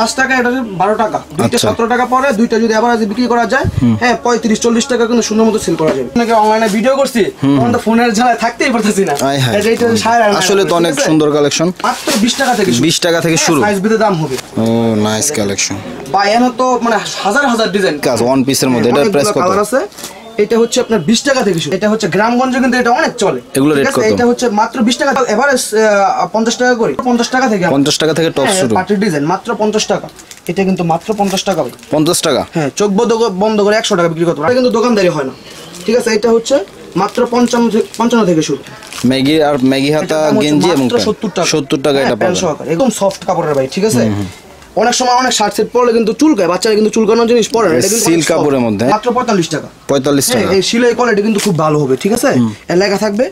5 টাকা, এটা 12 টাকা, দুইটা 17 টাকা পরে, দুইটা যদি এভারেজে বিক্রি করা যায়, হ্যাঁ 35-40 টাকা কিন্তু সুন্দর মতো সেল করা যাবে। আপনাকে অনলাইনে ভিডিও করছি, তখন তো ফোনের ঝালায় থাকতেই পারতেছি না। আসলে তো অনেক সুন্দর কালেকশন, মাত্র 20 টাকা থেকে 20 টাকা থেকে শুরু, সাইজ ভেদে দাম হবে। ও নাইস কালেকশন বা এখানে তো মানে হাজার হাজার ডিজাইন কাজ ওয়ান পিসের মধ্যে। এটা প্রাইস কত আছে? এটা হচ্ছে আপনার 20 টাকা থেকে শুরু। এটা হচ্ছে গ্রামগঞ্জে কিন্তু এটা অনেক চলে। এগুলো রেট কত? এটা হচ্ছে মাত্র 20 টাকা, এভারেজ 50 টাকা করে, 50 টাকা থেকে 50 টাকা থেকে টপ শুরু। পার্টি ডিজাইন মাত্র 50 টাকা। এটা কিন্তু মাত্র 50 টাকা ভাই, 50 টাকা। হ্যাঁ, চোখ বন্ধ করে 100 টাকা বিক্রি করতে পারে, কিন্তু দোকানদারি হয় না। ঠিক আছে, এটা হচ্ছে মাত্র 55 থেকে শুরু। ম্যাগি আর ম্যাগি হাতা গেঞ্জি এবং 70 টাকা এটা পাবেন। একদম সফট কাপড়ের ভাই, ঠিক আছে। অনেক সময় অনেক শার্ট সেট পরলে কিন্তু চুলকায়, বাচ্চারা কিন্তু চুলকানোর জিনিস পরে না, এটা কিন্তু সিল্ক কাপড়ের মধ্যে মাত্র 45 টাকা। 45 টাকা। এই সিলাই কোয়ালিটি কিন্তু খুব ভালো হবে, ঠিক আছে। এর লেখা থাকবে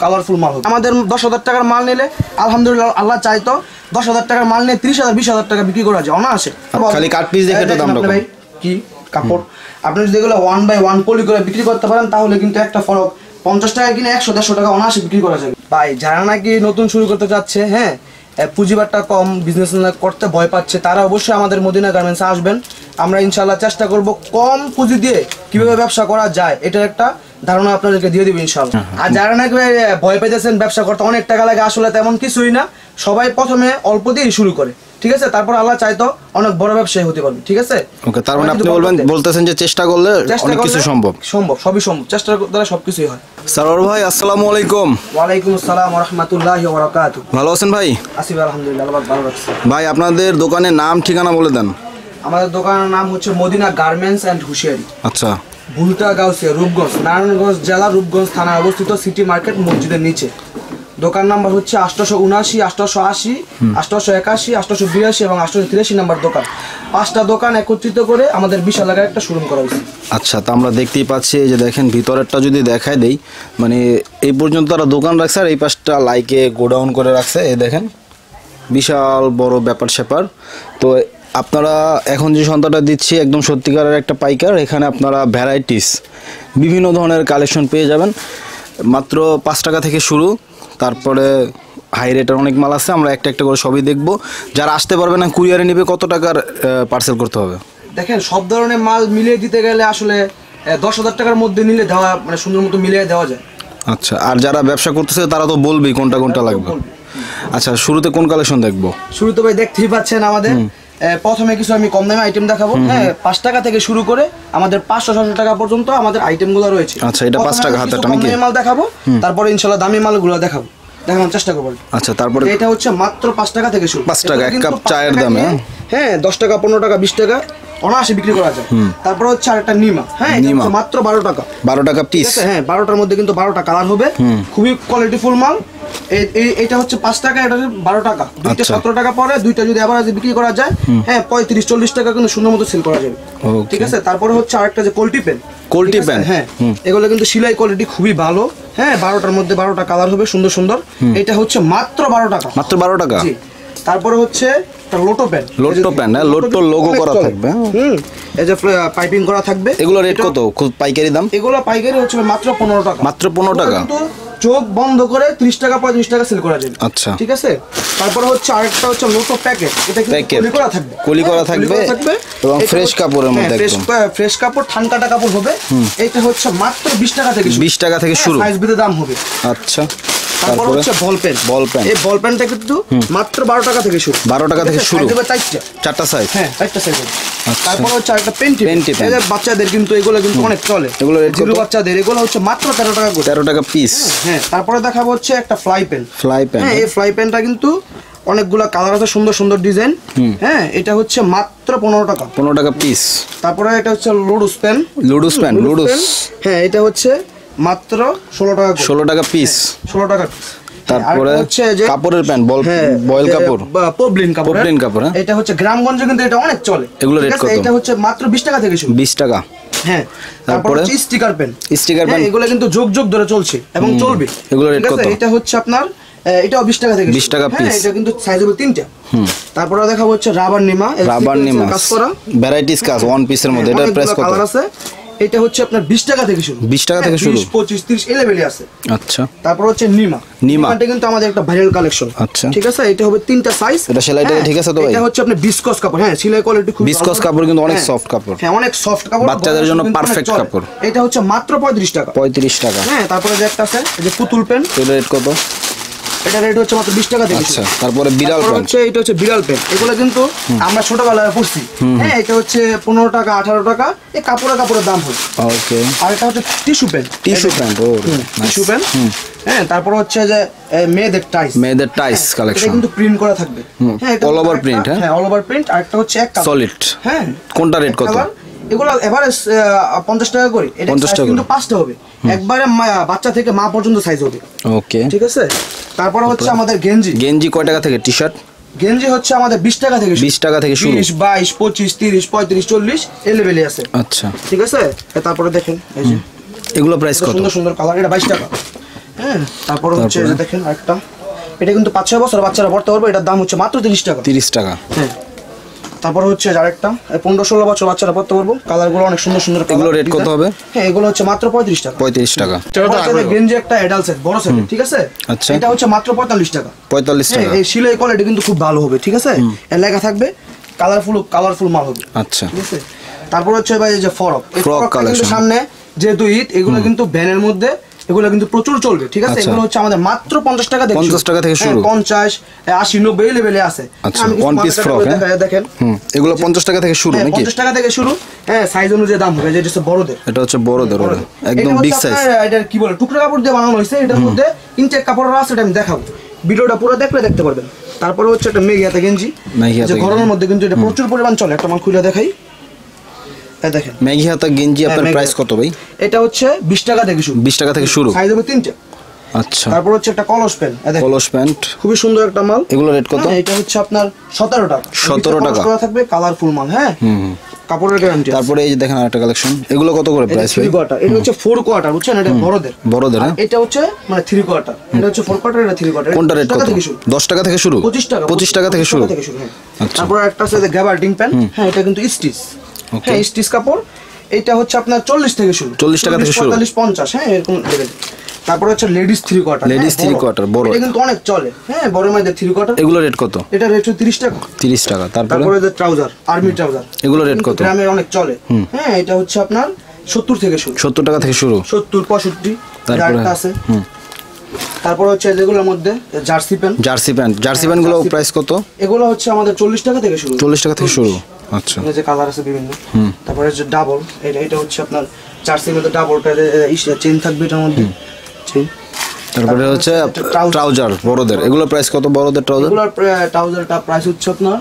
কালারফুল মাল হবে। আমাদের 10,000 টাকার মাল নিলে আলহামদুলিল্লাহ, আল্লাহ চাইতো 10,000 টাকার মাল নিয়ে 30,000 20,000 টাকা বিক্রি করা যায় অনায়াসে। খালি কাট পিস দেখে তো দাম রাখবেন ভাই। কি কাপড় আপনি যদি এগুলো 1 বাই 1 পলি করে বিক্রি করতে পারেন, তাহলে কিন্তু একটা ফরক 50 টাকা কিনে 100-150 টাকা অনায়াসে বিক্রি করা যাবে ভাই। যারা নাকি নতুন শুরু করতে চাচ্ছে, হ্যাঁ, পুঁজিবারটা কম, বিজনেস করতে ভয় পাচ্ছে, তারা অবশ্যই আমাদের মদিনা গার্মেন্টসে আসবেন। আমরা ইনশাআল্লাহ চেষ্টা করব কম পুঁজি দিয়ে কিভাবে ব্যবসা করা যায়, এটার একটা ধারণা আপনাদেরকে দিয়ে দিব ইনশাআল্লাহ। আর যারা নাকি ভয় পেতেছেন ব্যবসা করতে অনেক টাকা লাগে, আসলে তেমন কিছুই না। সবাই প্রথমে অল্প দিয়ে শুরু করে, ঠিক আছে, তারপর আল্লাহ চাইতো অনেক বড় ব্যবসায়ী হতে পারবে, ঠিক আছে। ওকে, তার মানে আপনি বলতেছেন যে চেষ্টা করলে অনেক কিছু সম্ভব, সবই সম্ভব, চেষ্টার দ্বারা সবকিছুই হয়। সারোয়ার ভাই, আসসালামু আলাইকুম। ওয়ালাইকুম আসসালাম ওয়া রাহমাতুল্লাহি ওয়া বারাকাতুহু। ভালো আছেন ভাই? আছি আলহামদুলিল্লাহ, আল্লাহ ভালো রাখছে। ভাই, আপনাদের দোকানের নাম ঠিকানা বলে দেন। আমাদের দোকানের নাম হচ্ছে মদিনা গার্মেন্টস এন্ড হুশিয়ারি। আচ্ছা। ভুলতা গাউসিয়া, রূপগঞ্জ, নারায়ণগঞ্জ জেলা, রূপগঞ্জ থানা অবস্থিত, সিটি মার্কেট মসজিদের নিচে। দোকান নাম্বার হচ্ছে 879, 880, 881, 882 এবং 883 নাম্বার দোকান। 5টা দোকান একত্রিত করে আমাদের বিশাল আকারে একটা শোরুম করা হয়েছে। আচ্ছা, তো আমরা দেখতেই পাচ্ছি, এই যে দেখেন ভিতরেরটা যদি দেখাই দেই, মানে এই পর্যন্ত তারা দোকান রাখছে, আর এই পাশটা লাইকে গোডাউন করে রাখছে। এই দেখেন বিশাল বড় ব্যাপার স্যাপার। তো আপনারা এখন যে সন্ধ্যাটা দিচ্ছি একদম সত্যিকারের একটা পাইকার। এখানে আপনারা ভ্যারাইটিস বিভিন্ন ধরনের কালেকশন পেয়ে যাবেন, মাত্র 5 টাকা থেকে শুরু। তারপরে হাই রেটের অনেক মাল আছে, আমরা একটা একটা করে সবই দেখব। যারা আসতে পারবে না, কুরিয়ারে নিবে, কত টাকার পার্সেল করতে হবে? দেখেন, সব ধরনের মাল মিলিয়ে দিতে গেলে আসলে 10,000 টাকার মধ্যে নিলে দেওয়া, মানে সুন্দর মতো মিলিয়ে দেওয়া যায়। আচ্ছা, আর যারা ব্যবসা করতেছে তারা তো বলবেই কোনটা কোনটা লাগবে। আচ্ছা, শুরুতে কোন কালেকশন দেখবো? শুরুতে ভাই দেখতেই পাচ্ছেন আমাদের প্রথমে কিছু আমি কম দামে আইটেম দেখাবো। হ্যাঁ, 5 টাকা থেকে শুরু করে আমাদের 500-600 টাকা পর্যন্ত আমাদের আইটেমগুলো রয়েছে। আচ্ছা, এটা 5 টাকা হাতাটা নাকি? দামি মাল দেখাবো, তারপরে ইনশাআল্লাহ দামি মালগুলো দেখানোর চেষ্টা করব। আচ্ছা, তারপরে এটা হচ্ছে মাত্র 5 টাকা থেকে শুরু। 5 টাকা এক কাপ চায়ের দামে, হ্যাঁ, 10 টাকা 15 টাকা 20 টাকা অনায়াসে বিক্রি করা যায়। তারপর হচ্ছে আরেকটা নিমা, হ্যাঁ, মাত্র 12 টাকা, 12 টাকা পিস। হ্যাঁ, 12টার মধ্যে কিন্তু 12টা কালার হবে, খুবই কোয়ালিটিফুল মাল। এটা হচ্ছে 5 টাকা, এটা 12 টাকা, দুইটা 17 টাকা পরে, দুইটা যদি এভারেজে বিক্রি করা যায়, হ্যাঁ 35-40 টাকা কিন্তু সুন্দর মতো সেল করা যাবে, ঠিক আছে। তারপরে হচ্ছে আরেকটা যে কোল্টি পেন, হ্যাঁ, এগুলো কিন্তু সেলাই কোয়ালিটি খুবই ভালো। হ্যাঁ, 12টার মধ্যে 12টা কালার হবে সুন্দর সুন্দর। এটা হচ্ছে মাত্র 12 টাকা, মাত্র 12 টাকা। তারপরে হচ্ছে লোটো প্যান, হ্যাঁ, লোটো লোগো করা থাকবে, এই যে পাইপিং করা থাকবে। এগুলো রেট কত? খুব পাইকারি দাম? এগুলো পাইকারি হচ্ছে মাত্র 15 টাকা, মাত্র 15 টাকা। কিন্তু চোখ বন্ধ করে 30 টাকা 35 টাকা সেল করা যাবে। আচ্ছা, ঠিক আছে। তারপরে হচ্ছে আরেকটা হচ্ছে লোটো প্যাকেট, এটা কিন্তু কলি করা থাকবে এবং ফ্রেশ কাপড়ের মধ্যে, একদম ফ্রেশ কাপড়, ঠান্ডা কাপড় হবে। এটা হচ্ছে মাত্র 20 টাকা থেকে 20 টাকা থেকে শুরু, সাইজ ভেদে দাম হবে। আচ্ছা। তারপর হচ্ছে বল পেন, এই বল পেনটা কিন্তু মাত্র 12 টাকা থেকে শুরু, 12 টাকা থেকে শুরু, চারটা সাইজ, হ্যাঁ 4টা সাইজ। তারপর হচ্ছে আরেকটা পেন্টি, এই যে বাচ্চাদের কিন্তু এগুলো কিন্তু অনেক চলে, এগুলো জিরো বাচ্চাদের, এগুলো হচ্ছে মাত্র 13 টাকা করে, 13 টাকা পিস। হ্যাঁ, তারপরে দেখাবো হচ্ছে একটা ফ্লাই পেন, হ্যাঁ, এই ফ্লাই পেনটা কিন্তু অনেকগুলা কালার আছে, সুন্দর সুন্দর ডিজাইন। হ্যাঁ, এটা হচ্ছে মাত্র 15 টাকা, 15 টাকা পিস। তারপরে এটা হচ্ছে লুডুস পেন, হ্যাঁ, এটা হচ্ছে মাত্র 16 টাকা, 16 টাকা পিস, 16 টাকা পিস। তারপরে হচ্ছে যে কাপড়ের প্যান্ট, বয়েল কাপড়, পবলিন কাপড়, এটা হচ্ছে গ্রামগঞ্জে কিন্তু এটা অনেক চলে। এগুলো রেট কত? এটা হচ্ছে মাত্র 20 টাকা থেকে শুরু, 20 টাকা। হ্যাঁ, তারপরে স্টিকার পেন, এগুলো কিন্তু যুগ ধরে চলছে এবং চলবে। এগুলো রেট কত? এটা হচ্ছে আপনার, এটাও 20 টাকা থেকে, 20 টাকা পিস। এটা কিন্তু সাইজ হবে 3টা। তারপরে দেখাবো হচ্ছে রাবার নিমা, কাজ করা ভ্যারাইটিস কাজ ওয়ান পিসের মধ্যে, এটা প্রাইস কত? কালার আছে, এটা হচ্ছে আপনার 20 টাকা থেকে শুরু। 20 টাকা থেকে শুরু। 20, 25, 30 এই লেভেলে আছে। আচ্ছা। তারপর হচ্ছে নিমা। নিমা। এটা কিন্তু আমাদের একটা ভাইরাল কালেকশন। আচ্ছা। ঠিক আছে, এটা হবে 3টা সাইজ। এটা সেলাইটা ঠিক আছে তো ভাই? এটা হচ্ছে আপনার বিসকস কাপড়। হ্যাঁ, সেলাই কোয়ালিটি খুব ভালো। বিসকস কাপড় কিন্তু অনেক সফট কাপড়। হ্যাঁ, অনেক সফট কাপড়, বাচ্চাদের জন্য পারফেক্ট কাপড়। এটা হচ্ছে মাত্র 35 টাকা। 35 টাকা। হ্যাঁ, তারপরে যে একটা আছে এই যে পুতুল প্যান্ট, এটা রেট কত? এটা রেট হচ্ছে মাত্র 20 টাকা থেকে। আচ্ছা, তারপরে বিড়াল তারপর প্যান্ট। হচ্ছে এটা হচ্ছে বিড়াল প্যান্ট। এগুলো কিন্তু আমরা ছোটবেলায় পড়ছি। হ্যাঁ, এটা হচ্ছে 15 টাকা 18 টাকা, এই কাপড়ের দাম হয়। ওকে। আর এটা হচ্ছে টিস্যু প্যান্ট। টিস্যু প্যান্ট, ও টিস্যু প্যান্ট। হ্যাঁ, তারপর হচ্ছে যে মেয়েদের টাইস। মেয়েদের টাইস এটা কালেকশন। কিন্তু প্রিন্ট করা থাকবে। হ্যাঁ, এটা all over একটা- print, হ্যাঁ? হ্যাঁ, অল ওভার প্রিন্ট। আর একটা হচ্ছে এক কালার। সলিড। হ্যাঁ, কোনটা রেট কত? কালার। এগুলো এভারেজ 50 টাকা করে। এটা 50 size টাকা কিন্তু 5টা হবে। একবারে বাচ্চা থেকে মা পর্যন্ত সাইজ হবে। ওকে। ঠিক আছে। তারপর হচ্ছে আমাদের গেঞ্জি। গেঞ্জি কয় টাকা থেকে? টি শার্ট গেঞ্জি হচ্ছে আমাদের 20 টাকা থেকে শুরু। 20 টাকা থেকে শুরু। 20, 22, 25, 30, 35, 40 এই লেভেলে আছে। আচ্ছা। ঠিক আছে। তারপরে দেখেন এই যে এগুলো প্রাইস কত? সুন্দর সুন্দর কালার, এটা 22 টাকা। হ্যাঁ, তারপর হচ্ছে এই যে দেখেন আরেকটা, এটা কিন্তু 5-6 বছর বাচ্চারা পড়তে পারবে, এটার দাম হচ্ছে মাত্র 30 টাকা। 30 টাকা। হ্যাঁ, তারপর হচ্ছে আরেকটা 15-16 বছর বাচ্চারা পড়তে পারবো, কালারগুলো অনেক সুন্দর সুন্দর কালার। এগুলো রেট কত হবে? হ্যাঁ, এগুলো হচ্ছে মাত্র 35 টাকা। 35 টাকা। তারপরে গেঞ্জি একটা অ্যাডাল্ট সেট, বড় সেট। ঠিক আছে। আচ্ছা। এটা হচ্ছে মাত্র 45 টাকা। 45 হ্যাঁ, টাকা। এই সিলাই কোয়ালিটি কিন্তু খুব ভালো হবে। ঠিক আছে। এর লেখা থাকবে, কালারফুল মাল হবে। আচ্ছা। ঠিক আছে। তারপর হচ্ছে ভাই এই যে ফরক। এই ফ্রক ফরকটা কিন্তু collection। সামনে যেহেতু ঈদ, এগুলো কিন্তু ভ্যানের মধ্যে এগুলো কিন্তু প্রচুর চলবে। ঠিক আছে। আচ্ছা। এগুলো হচ্ছে আমাদের মাত্র 50 টাকা থেকে 50 টাকা থেকে শুরু। 50, 80, 90 এই লেভেলে আছে। আচ্ছা, আমি কিছু one piece market frock, গুলো হ্যাঁ? দেখাই, দেখেন। এগুলো 50 টাকা থেকে শুরু হ্যাঁ, নাকি? 50 টাকা থেকে শুরু। হ্যাঁ, সাইজ অনুযায়ী দাম হবে, যেটা হচ্ছে বড়দের। এটা হচ্ছে বড়দের, ওটা বড়দের। একদম এটা হচ্ছে বিগ সাইজ। আপনার, এটা কি বলে, টুকরা কাপড় দিয়ে বানানো হয়েছে। এটার মধ্যে ইনটেক কাপড় আছে, এটা আমি দেখাবো। ভিডিওটা পুরো দেখলে দেখতে পারবেন। তারপরে হচ্ছে একটা মেঘি হাতে গেঞ্জি। মেঘি হাতে যে গেঞ্জি। গরমের মধ্যে কিন্তু এটা প্রচুর পরিমাণ চলে। একটা মাল খুলে দেখাই, এই দেখেন। ম্যাগি হাতা গেঞ্জি আপনার ম্যাগি প্রাইস হাতা। কত ভাই? এটা হচ্ছে 20 টাকা থেকে শুরু। 20 টাকা থেকে শুরু। সাইজ হবে 3টা। আচ্ছা। তারপর হচ্ছে একটা কলস প্যান্ট, এই দেখেন। কলস প্যান্ট। খুবই সুন্দর একটা মাল। এগুলো রেট কত? হ্যাঁ, এটা হচ্ছে আপনার 17 টাকা। 17 টাকা। কলস করা থাকবে, কালারফুল মাল। হ্যাঁ, কাপড়ের গ্যারান্টি। তারপরে এই যে দেখেন আরেকটা কালেকশন। এগুলো কত করে প্রাইস ভাই? 3 কোয়ার্টার। এটা হচ্ছে 4 কোয়ার্টার, বুঝছেন? এটা বড়দের। বড়দের, আর হ্যাঁ? এটা হচ্ছে মানে 3 কোয়ার্টার। এটা হচ্ছে 4 কোয়ার্টার, এটা 3 কোয়ার্টার। কোনটা রেট কত? 10 টাকা থেকে শুরু। 25 টাকা। 25 টাকা থেকে শুরু। হ্যাঁ। আচ্ছা। তারপর একটা আছে গ্যাবার্ডিং প্যান্ট। হ্যাঁ, এটা কিন্তু স্টিচ। Okay. হ্যাঁ, স্টিচ কাপড়। এটা হচ্ছে আপনার 40 থেকে শুরু। 40 টাকা থেকে শুরু। 40, 50, হ্যাঁ, এরকম লেভেল। তারপর হচ্ছে ladies 3 quarter. Ladies three quarter, বড়। এটা কিন্তু অনেক চলে। হ্যাঁ, বড় মাইদের 3 কোয়ার্টার। এগুলো রেট কত? এটা রেট হচ্ছে 30 টাকা। 30 টাকা। তারপরে তারপরে যে ট্রাউজার, আর্মি ট্রাউজার। এগুলো রেট কত? গ্রামে অনেক চলে। হ্যাঁ, এটা হচ্ছে আপনার 70 থেকে শুরু। 70 টাকা থেকে শুরু। 70, 65। তারপরে একটা আছে। তারপর হচ্ছে যেগুলোর মধ্যে jersey pant. Jersey pant. Jersey pant গুলো প্রাইস কত? এগুলো হচ্ছে আমাদের 40 টাকা থেকে শুরু। 40 টাকা থেকে শুরু। আচ্ছা। এই যে কালার আছে বিভিন্ন। তারপরে হচ্ছে ডাবল, এটা হচ্ছে আপনার জার্সির মধ্যে ডাবলটা চেইন থাকবে এটার মধ্যে। চেইন। তারপরে হচ্ছে trouser। ট্রাউজার বড়দের। এগুলো প্রাইস কত বড়দের ট্রাউজার? এগুলোর ট্রাউজারটা প্রাইস হচ্ছে আপনার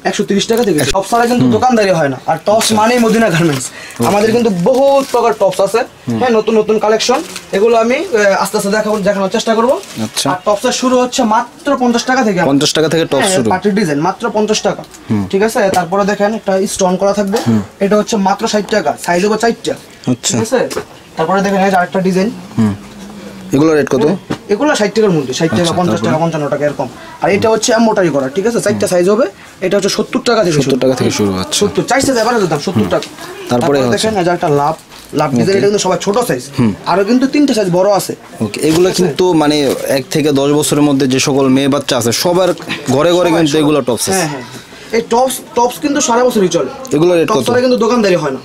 130 টাকা থেকে। টপস ছাড়া কিন্তু দোকানদারি হয় না। আর টপস মানেই মদিনা গার্মেন্টস। আমাদের কিন্তু বহুত প্রকার টপস আছে। হ্যাঁ, নতুন নতুন কালেকশন। এগুলো আমি আস্তে আস্তে দেখানোর চেষ্টা করব। আচ্ছা। আর টপসের শুরু হচ্ছে মাত্র 50 টাকা থেকে। 50 টাকা থেকে টপ শুরু। পার্টির ডিজাইন মাত্র 50 টাকা। ঠিক আছে। তারপরে দেখেন একটা স্টোন করা থাকবে, এটা হচ্ছে মাত্র 60 টাকা। সাইজ হবে 4টা। আচ্ছা। ঠিক আছে। তারপরে দেখেন এই যে আরেকটা ডিজাইন। এগুলো রেট কত? এগুলো 60 টাকার মধ্যে, 60 টাকা, আচ্ছা, 50 টাকা, 55 টাকা এরকম। আর এটা হচ্ছে এমব্রয়ডারি করা। ঠিক আছে। 4টা সাইজ হবে। এটা হচ্ছে 70 টাকা থেকে 70 টাকা থেকে শুরু। আচ্ছা। 70, 4 সাইজ এবারে দাম 70 টাকা। তারপরে দেখেন এই যে একটা লাভ ডিজাইন, এটা কিন্তু সবাই ছোট সাইজ। আরো কিন্তু 3টা সাইজ বড় আছে। ওকে। এগুলো কিন্তু মানে 1 থেকে 10 বছরের মধ্যে যে সকল মেয়ে বাচ্চা আছে সবার ঘরে ঘরে কিন্তু এগুলো টপস আছে। হ্যাঁ হ্যাঁ। এই টপস কিন্তু সারা বছরই চলে। এগুলো রেট টপস কত? ছাড়া কিন্তু দোকানদারি হয় না।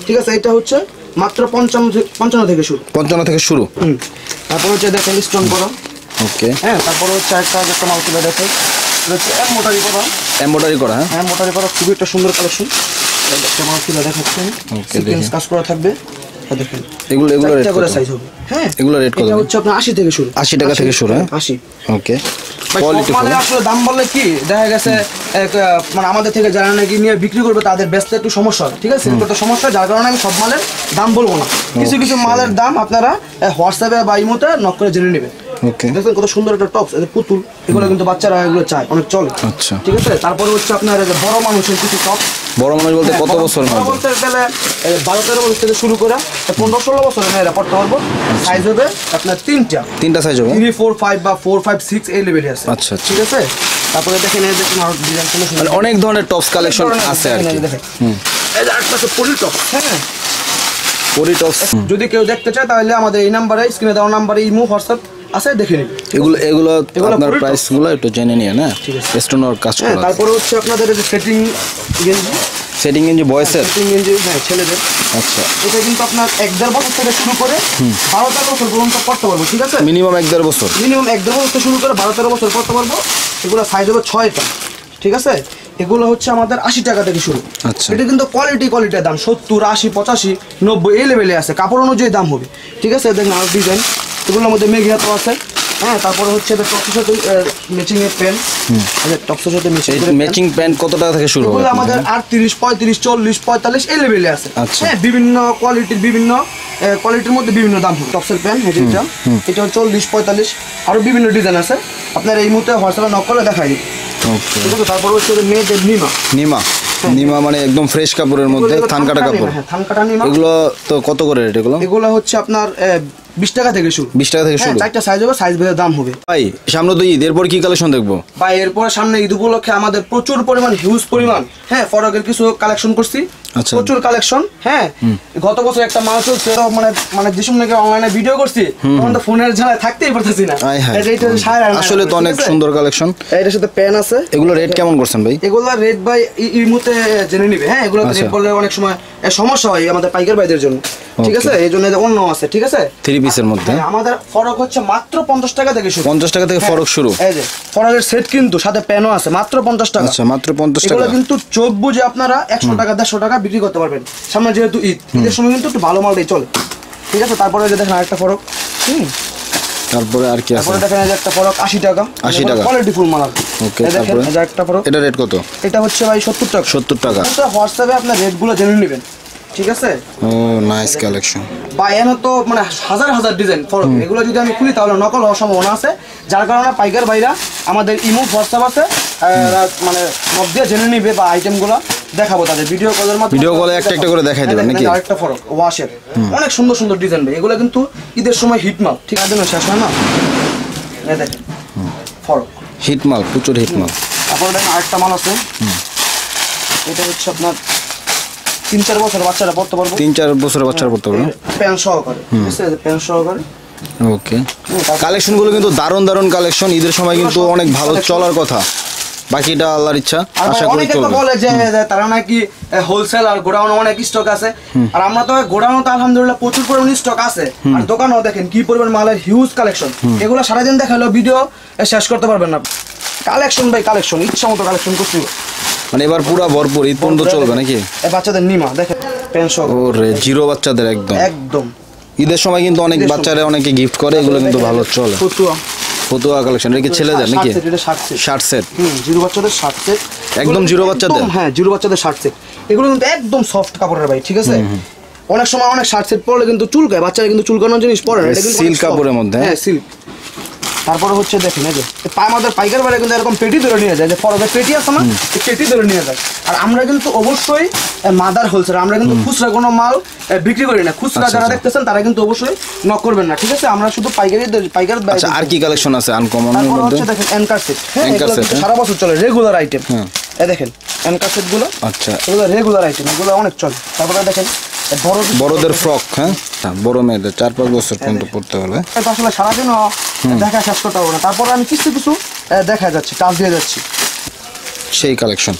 ঠিক আছে। এটা হচ্ছে মাত্র 55 থেকে শুরু। 55 থেকে শুরু। তারপর হচ্ছে দেখেন স্টোন করা। ওকে। হ্যাঁ, তারপর হচ্ছে একটা মাল তুলে দেখাই। এটা হচ্ছে এমব্রয়ডারি করা। এমব্রয়ডারি করা, হ্যাঁ? এমব্রয়ডারি করা খুবই একটা সুন্দর কালেকশন। একটা মাল তুলে দেখাচ্ছি। সিকোয়েন্স কাজ করা থাকবে। দেখেন এগুলো রেট চারটা কত? করে সাইজ হবে। হ্যাঁ, এগুলো রেট কত? এটা হচ্ছে আপনার 80 থেকে শুরু। 80 টাকা থেকে শুরু, হ্যাঁ? 80। ওকে। ভাই, কোয়ালিটি সব মালে আসলে দাম বললে কি দেখা গেছে মানে আমাদের থেকে যারা নাকি নিয়ে বিক্রি করবে তাদের বেচতে একটু সমস্যা হয়। ঠিক আছে। সেটা তো সমস্যা, যার কারণে আমি সব মালের দাম বলবো না। কিছু কিছু মালের দাম আপনারা হোয়াটসঅ্যাপে বা ইমোতে নক করে জেনে নেবেন। ওকে। দেখেন কত সুন্দর একটা টপস, এটা পুতুল। এগুলো কিন্তু বাচ্চারা এগুলো চায়, অনেক চলে। আচ্ছা। ঠিক আছে। তারপরে হচ্ছে আপনার এই যে বড় মানুষের কিছু টপ। বড় মানুষ বলতে কত বছর বড় মধ্যে? বলতে গেলে 12-13 বছর থেকে শুরু করে 15-16 বছরের মেয়েরা পড়তে পারবো। সাইজ হবে আপনার 3টা। 3টা সাইজ হবে? 3, 4, 5 বা 4, 5, 6 এই লেভেলে আছে। আচ্ছা, আচ্ছা। ঠিক আছে। তারপরে দেখেন এই দেখুন আরো ডিজাইন সুন্দর মানে অনেক ধরনের টপস কালেকশন আছে আর কি। দেখেন এই যে আরেকটা আছে পলি টপ। হ্যাঁ, পরিটক্স। যদি কেউ দেখতে চায় তাহলে আমাদের এই নাম্বারে, স্ক্রিনে দেওয়া নাম্বারে ইমো হোয়াটসঅ্যাপ আছে, দেখে নিন। এগুলো আপনার Puritos। প্রাইসগুলো একটু জেনে নিয়ে না, স্টোনার কাজ হ্যাঁ, করা। তারপরে হচ্ছে আপনাদের এই যে সেটিং গেঞ্জি, সেটিং গেঞ্জি বয়সের। সেটিং গেঞ্জি হ্যাঁ ছেলেদের। আচ্ছা, এটা কিন্তু আপনার ১-১.৫ বছর থেকে শুরু করে ১২-১৩ বছর পর্যন্ত পড়তে পারবো, ঠিক আছে? মিনিমাম ১-১.৫ বছর। মিনিমাম ১-১.৫ বছর থেকে শুরু করে 12-13 বছর পড়তে পারবো। এগুলো সাইজ হবে 6টা, ঠিক আছে? এগুলো হচ্ছে আমাদের ৮০ টাকা থেকে শুরু। আচ্ছা। এটা কিন্তু কোয়ালিটির দাম ৭০, ৮০, ৮৫, ৯০ এই লেভেলে আছে, কাপড় অনুযায়ী দাম হবে, ঠিক আছে? দেখুন আর ডিজাইন, এগুলোর মধ্যে মেঘি হাতও আছে। হ্যাঁ, তারপরে হচ্ছে টপসের সাথে ম্যাচিং এর প্যান্ট, টপসের সাথে ম্যাচিং প্যান্ট কত টাকা থেকে শুরু হবে? এগুলো আমাদের ৩৮, ৩৫, ৪০, ৪৫ এই লেভেলে আছে। আচ্ছা। হ্যাঁ, বিভিন্ন কোয়ালিটির মধ্যে বিভিন্ন দাম হবে। টপসের প্যান্ট এটা ৪০, ৪৫, আরো বিভিন্ন ডিজাইন আছে। আপনার এই মুহূর্তে হোয়াটসঅ্যাপে নক করলে দেখাই দিই, ওকে। ঠিক আছে? তারপর হচ্ছে মেয়েদের নিমা মানে একদম ফ্রেশ কাপড়ের মধ্যে থান কাটা কাপড়। হ্যাঁ, থান কাটা নিমা। এগুলো তো কত করে রেট এগুলো? এগুলো হচ্ছে আপনার 20 টাকা থেকে শুরু। 20 টাকা থেকে হ্যাঁ, শুরু। 4টা সাইজ হবে, সাইজ ভেদে দাম হবে। ভাই সামনে তো ঈদ, এরপর কি কালেকশন দেখবো? বা এরপরে সামনে ঈদ উপলক্ষে আমাদের প্রচুর পরিমাণ হিউজ পরিমাণ হ্যাঁ ফরকের কিছু কালেকশন করছি। আচ্ছা। প্রচুর কালেকশন। হ্যাঁ, গত বছর একটা মাল চলছে, তো মানে যে সময় অনলাইনে ভিডিও করছি তখন তো ফোনের ঝালায় থাকতেই পারতেছি না। আয় হায়। এটা 9.5 আসলে তো অনেক সুন্দর কালেকশন। এটার সাথে প্যান আছে। এগুলো রেট কেমন করছেন ভাই? এগুলো রেট ভাই এই মুহূর্তে জেনে নিবে। হ্যাঁ, এগুলো আচ্ছা। রেট বললে অনেক সময় সমস্যা হয় আমাদের পাইকার ভাইদের জন্য, ঠিক আছে? এই জন্য অন্য আছে, ঠিক আছে? 3 পিসের মধ্যে হ্যাঁ, আমাদের ফরক হচ্ছে মাত্র 50 টাকা থেকে শুরু। 50 টাকা থেকে ফরক শুরু। এই যে ফরকের সেট কিন্তু সাথে প্যানও আছে, মাত্র 50 টাকা। আচ্ছা, মাত্র 50 এগুলো টাকা। কিন্তু চোখ বুঝে আপনারা 100 টাকা 150 টাকা বিক্রি করতে পারবেন। সামনে যেহেতু ঈদের সময় কিন্তু একটু ভালো মালটাই চলে, ঠিক আছে? তারপরে যে দেখেন আরেকটা ফরক, তারপরে আর কি আছে? তারপরে দেখেন এই যে একটা ফরক 80 টাকা। 80 টাকা। কোয়ালিটি ফুল মাল। ওকে, এই দেখেন তারপরে এই যে একটা ফরক, এটা রেট কত? এটা হচ্ছে ভাই 70 টাকা। 70 টাকা। তো হোয়াটসঅ্যাপে আপনার রেটগুলো জেনে নেবেন, ঠিক আছে? ও নাইস কালেকশন। বা এনে তো মানে হাজার হাজার ডিজাইন ফরক, এগুলো যদি আমি খুলি তাহলে নকল হওয়ার সম্ভাবনা আছে। যার কারণে পাইকার ভাইরা আমাদের ইমো হোয়াটসঅ্যাপ আছে, মানে সব দিয়ে জেনে নিবে বা আইটেমগুলো দেখাবো তাদের ভিডিও কলের মাধ্যমে। ভিডিও কলে একটা একটা করে দেখাই দেবেন নাকি? আরেকটা ফরক ওয়াশের, অনেক সুন্দর সুন্দর ডিজাইন ভাই। এগুলো কিন্তু ঈদের সময় হিট মাল, ঠিক আছে? শেষ হয় না। এই দেখেন ফরক হিট মাল, প্রচুর হিট মাল। তারপরে দেখেন আরেকটা মাল আছে, এটা হচ্ছে আপনার 3-4 বছর বাচ্চারা পড়তে পারবো। 3-4 বছরের বাচ্চারা পড়তে পারবে। প্যান সহকারে, ঠিক আছে? প্যান সহকারে। ওকে, কালেকশনগুলো কিন্তু দারুণ দারুণ কালেকশন। ঈদের সময় কিন্তু অনেক ভালো চলার কথা, বাকিটা আল্লাহর ইচ্ছা, আর আশা করি অনেকে তো চলবে। বলে যে তারা নাকি হোলসেল আর গোডাউনে অনেক স্টক আছে, আর আমরা তো গোডাউনে তো আলহামদুলিল্লাহ প্রচুর পরিমাণ স্টক আছে, আর দোকানেও দেখেন কি পরিমাণ মালের হিউজ কালেকশন। এগুলো সারাদিন দেখালো ভিডিও শেষ করতে পারবেন না। কালেকশন বাই কালেকশন, ইচ্ছা মতো কালেকশন করছি। মানে এবার পুরো ভরপুর ঈদ পর্যন্ত চলবে নাকি? এই বাচ্চাদের নিমা দেখেন, পেনশন ওরে জিরো বাচ্চাদের একদম একদম ঈদের সময় কিন্তু অনেক বাচ্চারা অনেকে গিফট করে, এগুলো কিন্তু ভালো চলে। ফতুয়া কালেকশন, এটা কি ছেলেদের নাকি? শার্ট সেট, জিরো বাচ্চাদের শার্ট সেট, একদম জিরো বাচ্চাদের। হ্যাঁ, জিরো বাচ্চাদের শার্ট সেট। এগুলো কিন্তু একদম সফট কাপড়ের ভাই, ঠিক আছে? অনেক সময় অনেক শার্ট সেট পরলে কিন্তু চুলকায়, বাচ্চারা কিন্তু চুলকানোর জিনিস পরে না, এটা কিন্তু সিল্ক কাপড়ের মধ্যে। হ্যাঁ, সিল্ক। তারপরে হচ্ছে দেখেন এই যে আমাদের পাইকার বাড়ি কিন্তু এরকম পেটি ধরে নিয়ে যায়, যে ফরকের পেটি আছে না, এই পেটি ধরে নিয়ে যায়। আর আমরা কিন্তু অবশ্যই মাদার হোলসেল, আমরা কিন্তু খুচরা কোনো মাল বিক্রি করি না। খুচরা যারা দেখতেছেন তারা কিন্তু অবশ্যই নক করবেন না, ঠিক আছে? আমরা শুধু পাইকার। আচ্ছা, আর কি কালেকশন আছে আনকমন এর তারপর মধ্যে? হচ্ছে দেখেন অ্যাঙ্কার সেট। হ্যাঁ, Anchor এগুলো set, কিন্তু সারা বছর চলে, রেগুলার আইটেম। এই দেখেন অ্যাঙ্কার সেট গুলো, আচ্ছা, এগুলো রেগুলার আইটেম, এগুলো অনেক চলে। তারপরে দেখেন বড়দের ফ্রক, হ্যাঁ, বড় মেয়েদের 4-5 বছর পর্যন্ত পড়তে হবে। এটা আসলে সারাদিনও দেখা শেষ করতে হবে না। তারপরে আমি কিছু কিছু দেখা যাচ্ছি, টাচ দিয়ে যাচ্ছি। সেই কালেকশন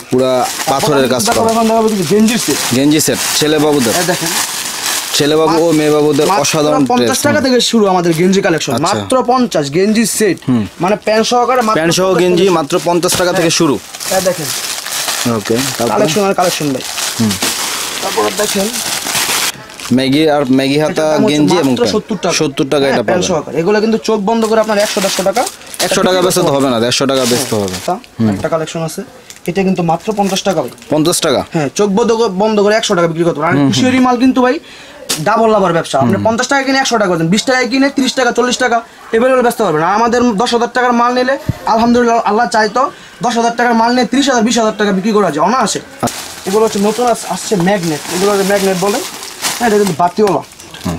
পুরা পাথরের কাজ করা। এখন দেখাবো কিছু গেঞ্জির সেট। গেঞ্জি সেট, ছেলে বাবুদের, দেখেন ছেলে বাবু ও মেয়ে বাবুদের অসাধারণ 50 টাকা থেকে শুরু আমাদের গেঞ্জি কালেকশন, আচ্ছা। মাত্র 50 গেঞ্জি সেট, মানে প্যান্ট সহকারে প্যান্ট সহ গেঞ্জি মাত্র 50 টাকা থেকে শুরু। দেখেন ওকে, কালেকশন আর কালেকশন ভাই। তারপর দেখেন ম্যাগি হাতা গেঞ্জি এবং 70 টাকা এটা প্যান্ট পাবেন। সহকারে। এগুলো কিন্তু চোখ বন্ধ করে আপনার 100-150 টাকা 100 টাকা বেচতে তো হবে না, 150 টাকা বেচতে হবে। একটা কালেকশন আছে, এটা কিন্তু মাত্র 50 টাকা ভাই। 50 টাকা? হ্যাঁ, চোখ বন্ধ করে 100 টাকা বিক্রি করতে পারেন। আর কুশিয়ারি মাল কিন্তু ভাই ডাবল লাভার ব্যবসা। আপনি 50 টাকা কিনে 100 টাকা করছেন, 20 টাকায় কিনে 30 টাকা 40 টাকা এভেলেবল বেচতে পারবেন। আর আমাদের 10,000 টাকার মাল নিলে আলহামদুলিল্লাহ আল্লাহ চাইতো 10,000 টাকার মাল নিয়ে 30,000 20,000 টাকা বিক্রি করা যায় অনায়াসে। এগুলো হচ্ছে নতুন আসছে ম্যাগনেট, এগুলো ম্যাগনেট বলে। হ্যাঁ, এটা কিন্তু বাতিওয়ালা,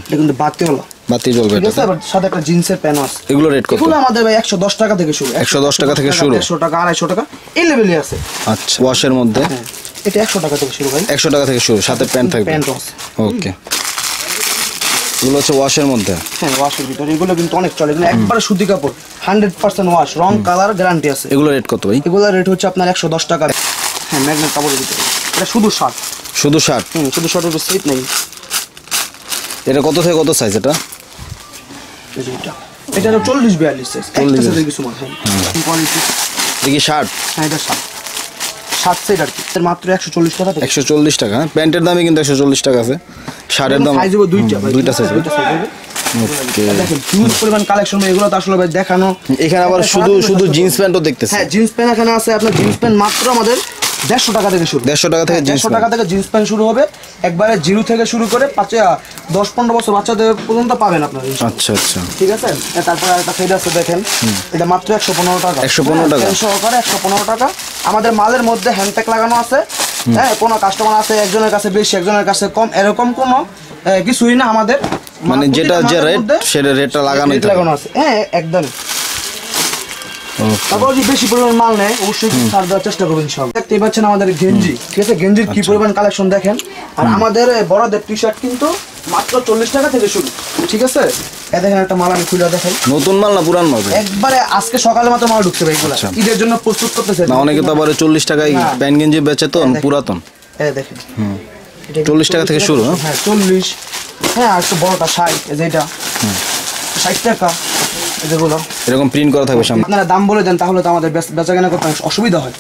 এটা কিন্তু বাতিওয়ালা, বাতি জ্বলবে ঠিক আছে? এটা। আবার সাথে একটা জিন্সের প্যান্ট আছে। এগুলো রেট কত? এগুলো আমাদের ভাই 110 টাকা থেকে শুরু। 110 টাকা থেকে শুরু, 100 টাকা 250 টাকা এই লেভেলে আছে। আচ্ছা, ওয়াশের মধ্যে এটা 100 টাকা থেকে শুরু ভাই। 100 টাকা থেকে শুরু, সাথে প্যান্ট থাকবে। প্যান্ট আছে। ওকে, এগুলো হচ্ছে ওয়াশের মধ্যে। হ্যাঁ ওয়াশের ভিতরে এগুলো কিন্তু অনেক চলে, এগুলো একবারে সুতি কাপড়, 100% ওয়াশ, রং কালার গ্যারান্টি আছে। এগুলো রেট কত ভাই? এগুলোর রেট হচ্ছে আপনার 110 টাকা। হ্যাঁ ম্যাগনেট কাপড়ের ভিতরে, এটা শুধু শার্ট। শুধু শার্ট? শুধু শার্টের উপর স্লিপ নেই। এটা কত থেকে কত সাইজ এটা? এটা হলো 40-42 সাইজ, 40 সাইজের কিছু মাল। হ্যাঁ কোয়ালিটি। এটা কি শার্ট? হ্যাঁ এটা শার্ট, শার্ট সেট আর কি, এর মাত্র 140 টাকা থেকে। 140 টাকা। হ্যাঁ প্যান্টের দামই কিন্তু 140 টাকা আছে, শার্টের দাম সাইজ হবে দুইটা সাইজ। ওকে, দেখেন হিউজ পরিমাণ কালেকশন, এগুলো তো আসলে ভাই দেখানো। এখানে আবার শুধু জিন্স প্যান্টও দেখতেছি। হ্যাঁ জিন্স প্যান্ট এখানে আছে, আপনার জিন্স প্যান্ট মাত্র আমাদের 150 টাকা থেকে শুরু। 150 টাকা থেকে জিন্স 150 টাকা থেকে জিন্স প্যান্ট শুরু হবে, একবারে জিরো থেকে শুরু করে 10-15 বছর বাচ্চাদের পর্যন্ত পাবেন আপনারা। আচ্ছা আচ্ছা, ঠিক আছে। তারপরে একটা সেট আছে দেখেন, এটা মাত্র 115 টাকা। 115 টাকা সহকারে 115 টাকা। আমাদের মালের মধ্যে হ্যান্ডট্যাগ লাগানো আছে। হ্যাঁ কোনো কাস্টমার আছে একজনের কাছে বেশি একজনের কাছে কম, এরকম কোনো কিছুই না আমাদের। মানে যেটা যে রেট সেটা রেটটা লাগানো আছে। হ্যাঁ একদম। তারপর যদি বেশি পরিমাণ মাল নেয় অবশ্যই ছাড় দেওয়ার চেষ্টা করবেন সব। দেখতেই পাচ্ছেন আমাদের গেঞ্জি, ঠিক আছে, গেঞ্জির কি পরিমাণ কালেকশন দেখেন। আর আমাদের বড়দের টি শার্ট কিন্তু মাত্র 40 টাকা থেকে শুরু, ঠিক আছে। এই দেখেন একটা মাল আমি খুলে দেখাই। নতুন মাল না পুরান মাল? একবারে আজকে সকালে মাত্র মাল ঢুকছে ভাই, এগুলো ঈদের জন্য প্রস্তুত করতেছে না। অনেকে তো আবার 40 টাকায় প্যান্ট গেঞ্জি বেচে, তো পুরাতন। এই দেখেন 40 টাকা থেকে শুরু। হ্যাঁ 40। হ্যাঁ আর একটু বড়টা 60, যেটা 60 টাকা। যেগুলো এরকম প্রিন্ট করা থাকবে সামনে। আপনারা দাম বলে দেন, তাহলে তো আমাদের বেচাকেনা করতে অসুবিধা হয়।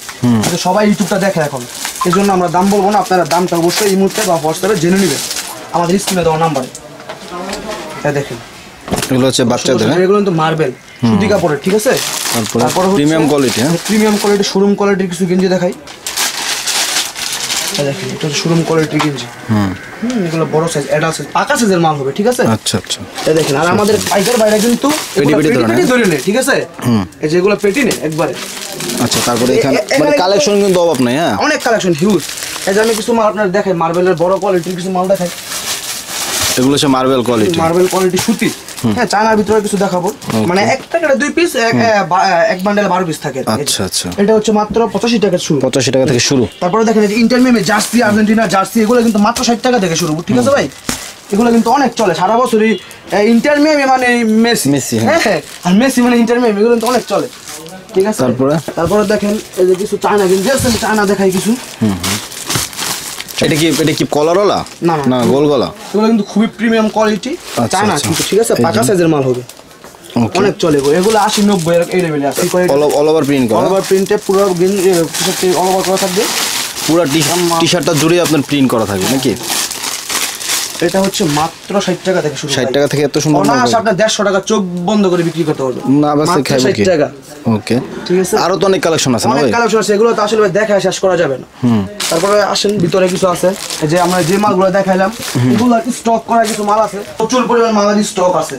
সবাই ইউটিউবটা দেখে এখন, এই জন্য আমরা দাম বলবো না। আপনারা দামটা অবশ্যই এই মুহূর্তে বা হোয়াটসঅ্যাপে জেনে নেবেন আমাদের স্ক্রিনে দেওয়া নাম্বারে। দেখেন এগুলো হচ্ছে বাচ্চাদের, এগুলো কিন্তু মার্বেল সুতি কাপড়ের, ঠিক আছে। তারপরে প্রিমিয়াম কোয়ালিটি। হ্যাঁ প্রিমিয়াম কোয়ালিটি, শোরুম কোয়ালিটির কিছু গেঞ্জি দেখাই। দেখেন এটা শোরুম কোয়ালিটির গেঞ্জি। এগুলো বড় সাইজ, অ্যাডাল্ট সাইজ, পাকা সাইজের মাল হবে, ঠিক আছে। আচ্ছা আচ্ছা, এই দেখেন। আর আমাদের পাইকার বাইরে কিন্তু পেটি ধরে নেয়, ঠিক আছে। এই যেগুলো পেটি নেই একবারে। আচ্ছা তারপরে এখানে মানে কালেকশন কিন্তু অভাব নাই। হ্যাঁ অনেক কালেকশন হিউজ। এই যে আমি কিছু মাল আপনার দেখাই, মার্বেলের বড় কোয়ালিটির কিছু মাল দেখাই। এগুলো হচ্ছে মার্বেল কোয়ালিটি, মার্বেল কোয়ালিটি সুতি। হ্যাঁ চায়নার ভিতরে কিছু দেখাবো, মানে একটা করে 2 পিস, এক বান্ডেলে 12 পিস থাকে। আচ্ছা আচ্ছা, এটা হচ্ছে মাত্র 85 টাকা শুরু। 85 টাকা থেকে শুরু। তারপরে দেখেন এই যে ইন্টারমিমে জার্সি, আর্জেন্টিনা জার্সি, এগুলো কিন্তু মাত্র 60 টাকা থেকে শুরু, ঠিক আছে ভাই। এগুলো কিন্তু অনেক চলে সারা বছরই। ইন্টারমিমে মানে মেসি, হ্যাঁ, আর মেসি মানে ইন্টারমিমে, এগুলো কিন্তু অনেক চলে, ঠিক আছে। তারপরে দেখেন এই যে কিছু চায়না গেঞ্জি আছে, চায়না দেখাই কিছু। এটা কি কলারওয়ালা? না গোল গলা। এগুলো কিন্তু খুবই প্রিমিয়াম কোয়ালিটি চায়না কিন্তু, ঠিক আছে, পাকা সাইজের মাল হবে, অনেক চলে। এগুলো 80-90 এই লেভেলে আছে। অল ওভার প্রিন্ট করা, অল ওভার প্রিন্টে পুরো গেঞ্জি অল ওভার করা থাকবে, পুরো টি-শার্টটা জুড়ে আপনার প্রিন্ট করা থাকবে নাকি? এটা হচ্ছে মাত্র 60 টাকা থেকে শুরু। 60 টাকা থেকে এত সুন্দর না, আপনার 150 টাকা চোখ বন্ধ করে বিক্রি করতে পারবে না, বাস খাইবো কি? 60 টাকা। ওকে, ঠিক আছে। আরো তো অনেক কালেকশন আছে না ভাই? অনেক কালেকশন আছে, এগুলো তো আসলে দেখা শেষ করা যাবে না। তারপরে আসেন ভিতরে কিছু আছে, এই যে আমরা যে মালগুলো দেখাইলাম, এগুলো স্টক করা কিছু মাল আছে, প্রচুর পরিমাণ মালের স্টক আছে,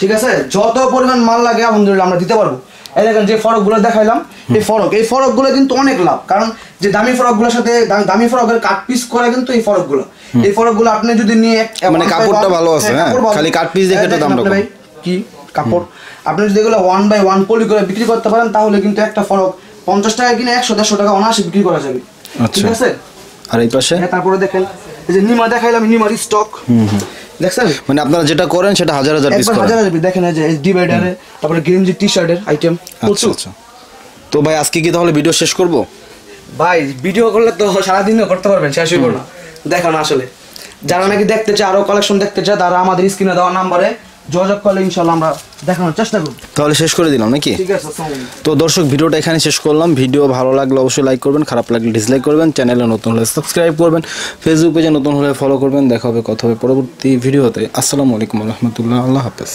ঠিক আছে। যত পরিমাণ মাল লাগে আলহামদুলিল্লাহ আমরা দিতে পারবো। এই দেখেন যে ফরকগুলো দেখাইলাম, এই ফরকগুলো কিন্তু অনেক লাভ, কারণ যে দামি ফরকগুলোর সাথে দামি ফরকের কাট পিস করা কিন্তু এই ফরকগুলো আপনি যদি নিয়ে মানে কাপড়টা ভালো আছে, হ্যাঁ, খালি কাট পিস দেখে তো দামটা কম। কি কাপড় আপনি যদি এগুলো 1/1 পলি করে বিক্রি করতে পারেন, তাহলে কিন্তু একটা ফরক 50 টাকা কিনে 100-150 টাকা অনায়াসে বিক্রি করা যাবে, ঠিক আছে। আর এই পাশে তারপরে দেখেন এই যে নিমা দেখাইলাম, নিমার স্টক দেখছেন। মানে আপনারা যেটা করেন সেটা হাজার পিস করেন। হাজার পিস দেখেন, এই যে ডিভাইডারে, তারপরে গেঞ্জি টি-শার্টের আইটেম। আচ্ছা, তো ভাই আজকে কি তাহলে ভিডিও শেষ করব? ভাই ভিডিও করলে তো সারাদিনও করতে পারবেন, শেষ হইব না। দেখেন আসলে যারা নাকি দেখতে চায়, আরো কালেকশন দেখতে চায়, তারা আমাদের স্ক্রিনে দেওয়া নাম্বারে যোগাযোগ করলে ইনশাআল্লাহ আমরা দেখানোর চেষ্টা করব। তাহলে শেষ করে দিলাম নাকি? ঠিক আছে। তো দর্শক, ভিডিওটা এখানে শেষ করলাম। ভিডিও ভালো লাগলে অবশ্যই লাইক করবেন, খারাপ লাগলে ডিসলাইক করবেন, চ্যানেলে নতুন হলে সাবস্ক্রাইব করবেন, ফেসবুক পেজে নতুন হলে ফলো করবেন। দেখা হবে, কথা হবে পরবর্তী ভিডিওতে। আসসালামু আলাইকুম ওয়া রাহমাতুল্লাহ। আল্লাহ হাফেজ।